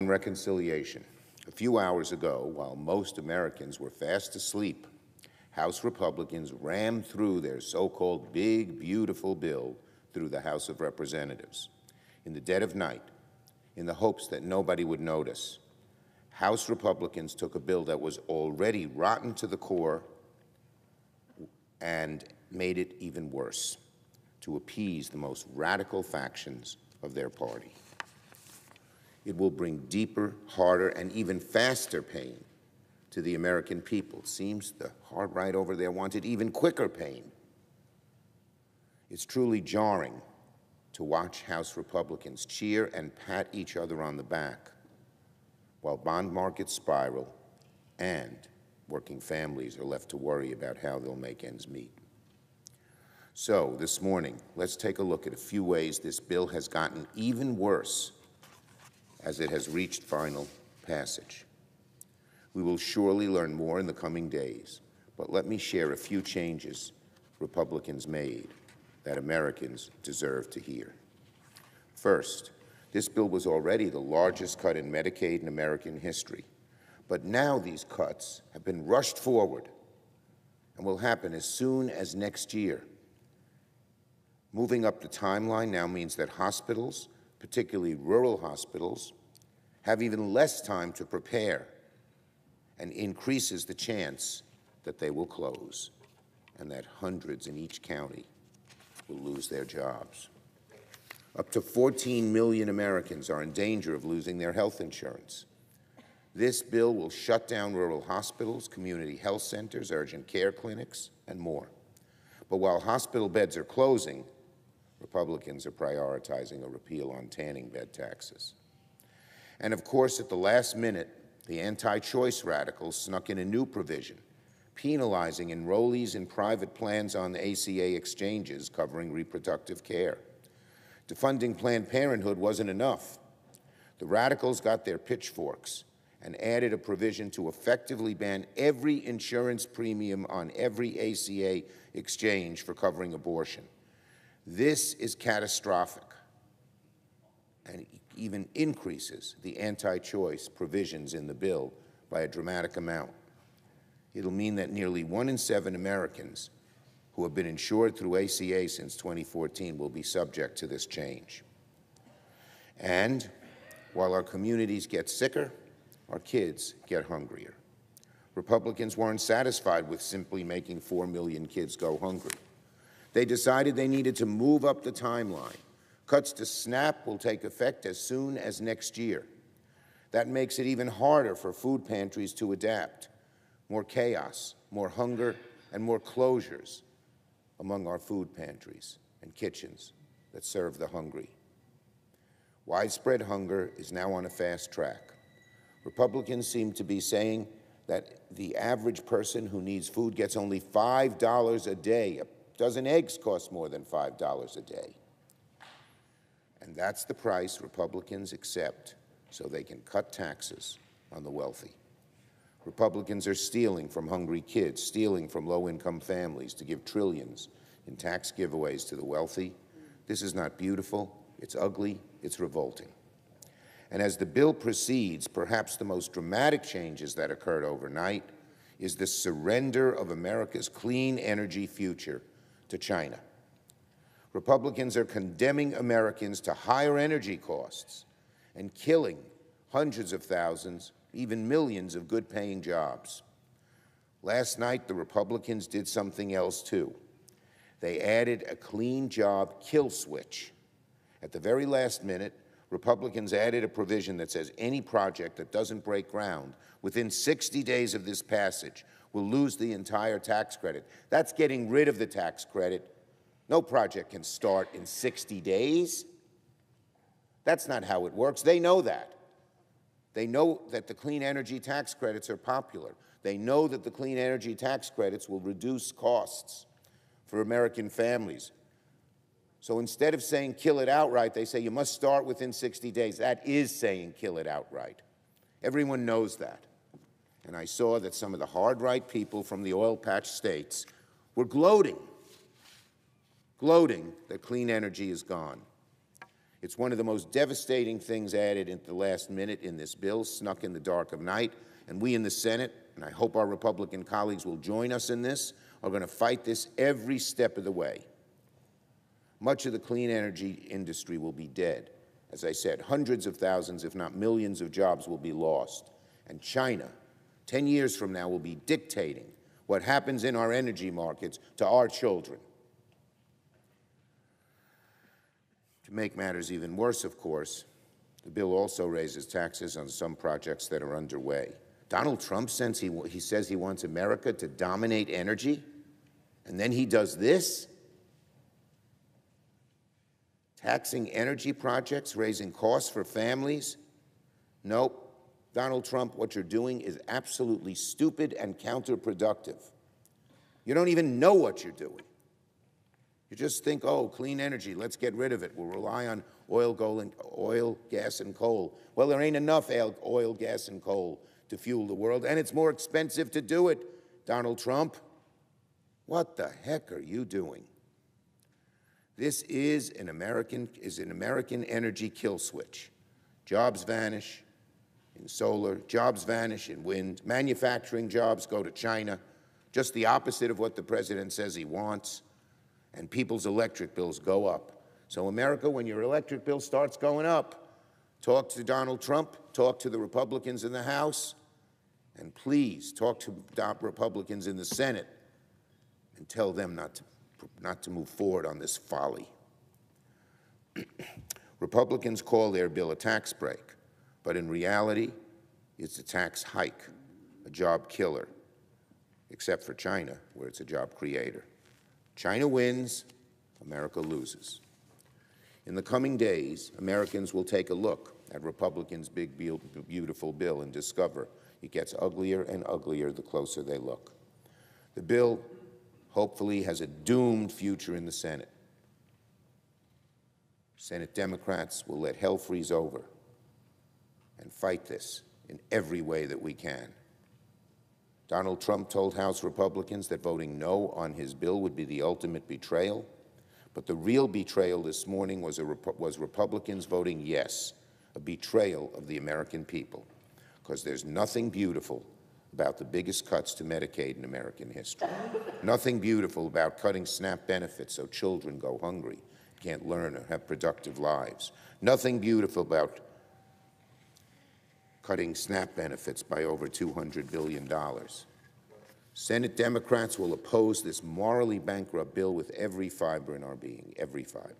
Reconciliation. A few hours ago, while most Americans were fast asleep, House Republicans rammed through their so-called big, beautiful bill through the House of Representatives. In the dead of night, in the hopes that nobody would notice, House Republicans took a bill that was already rotten to the core and made it even worse to appease the most radical factions of their party. It will bring deeper, harder, and even faster pain to the American people. It seems the hard right over there wanted even quicker pain. It's truly jarring to watch House Republicans cheer and pat each other on the back while bond markets spiral and working families are left to worry about how they'll make ends meet. So this morning, let's take a look at a few ways this bill has gotten even worse as it has reached final passage. We will surely learn more in the coming days, but let me share a few changes Republicans made that Americans deserve to hear. First, this bill was already the largest cut in Medicaid in American history, but now these cuts have been rushed forward and will happen as soon as next year. Moving up the timeline now means that hospitals, particularly rural hospitals, have even less time to prepare and increases the chance that they will close and that hundreds in each county will lose their jobs. Up to 14 million Americans are in danger of losing their health insurance. This bill will shut down rural hospitals, community health centers, urgent care clinics, and more. But while hospital beds are closing, Republicans are prioritizing a repeal on tanning bed taxes. And of course, at the last minute, the anti-choice radicals snuck in a new provision, penalizing enrollees in private plans on the ACA exchanges covering reproductive care. Defunding Planned Parenthood wasn't enough. The radicals got their pitchforks and added a provision to effectively ban every insurance premium on every ACA exchange for covering abortion. This is catastrophic and even increases the anti-choice provisions in the bill by a dramatic amount. It'll mean that nearly 1 in 7 Americans who have been insured through ACA since 2014 will be subject to this change. And while our communities get sicker, our kids get hungrier. Republicans weren't satisfied with simply making 4 million kids go hungry. They decided they needed to move up the timeline. Cuts to SNAP will take effect as soon as next year. That makes it even harder for food pantries to adapt. More chaos, more hunger, and more closures among our food pantries and kitchens that serve the hungry. Widespread hunger is now on a fast track. Republicans seem to be saying that the average person who needs food gets only $5 a day. A dozen eggs cost more than $5 a day. And that's the price Republicans accept so they can cut taxes on the wealthy. Republicans are stealing from hungry kids, stealing from low-income families to give trillions in tax giveaways to the wealthy. This is not beautiful, it's ugly, it's revolting. And as the bill proceeds, perhaps the most dramatic changes that occurred overnight is the surrender of America's clean energy future to China. Republicans are condemning Americans to higher energy costs and killing hundreds of thousands, even millions of good-paying jobs. Last night, the Republicans did something else, too. They added a clean job kill switch. At the very last minute, Republicans added a provision that says any project that doesn't break ground within 60 days of this passage will lose the entire tax credit. That's getting rid of the tax credit. No project can start in 60 days. That's not how it works. They know that. They know that the clean energy tax credits are popular. They know that the clean energy tax credits will reduce costs for American families. So instead of saying kill it outright, they say you must start within 60 days. That is saying kill it outright. Everyone knows that. And I saw that some of the hard-right people from the oil patch states were gloating that clean energy is gone. It's one of the most devastating things added at the last minute in this bill, snuck in the dark of night, and we in the Senate, and I hope our Republican colleagues will join us in this, are going to fight this every step of the way. Much of the clean energy industry will be dead. As I said, hundreds of thousands, if not millions of jobs will be lost. And China, 10 years from now, will be dictating what happens in our energy markets to our children. To make matters even worse, of course, the bill also raises taxes on some projects that are underway. Donald Trump says he wants America to dominate energy, and then he does this? Taxing energy projects, raising costs for families? Nope. Donald Trump, what you're doing is absolutely stupid and counterproductive. You don't even know what you're doing. You just think, oh, clean energy, let's get rid of it. We'll rely on oil, gas, and coal. Well, there ain't enough oil, gas, and coal to fuel the world, and it's more expensive to do it, Donald Trump. What the heck are you doing? This is an American energy kill switch. Jobs vanish in solar, jobs vanish in wind, manufacturing jobs go to China, just the opposite of what the president says he wants, and people's electric bills go up. So America, when your electric bill starts going up, talk to Donald Trump, talk to the Republicans in the House, and please talk to Republicans in the Senate and tell them not to move forward on this folly. Republicans call their bill a tax break, but in reality, it's a tax hike, a job killer, except for China, where it's a job creator. China wins, America loses. In the coming days, Americans will take a look at Republicans' big, beautiful bill and discover it gets uglier and uglier the closer they look. The bill hopefully has a doomed future in the Senate. Senate Democrats will let hell freeze over and fight this in every way that we can. Donald Trump told House Republicans that voting no on his bill would be the ultimate betrayal, but the real betrayal this morning was Republicans voting yes, a betrayal of the American people, because there's nothing beautiful about the biggest cuts to Medicaid in American history. Nothing beautiful about cutting SNAP benefits so children go hungry, can't learn or have productive lives. Nothing beautiful about cutting SNAP benefits by over $200 billion. Senate Democrats will oppose this morally bankrupt bill with every fiber in our being, every fiber.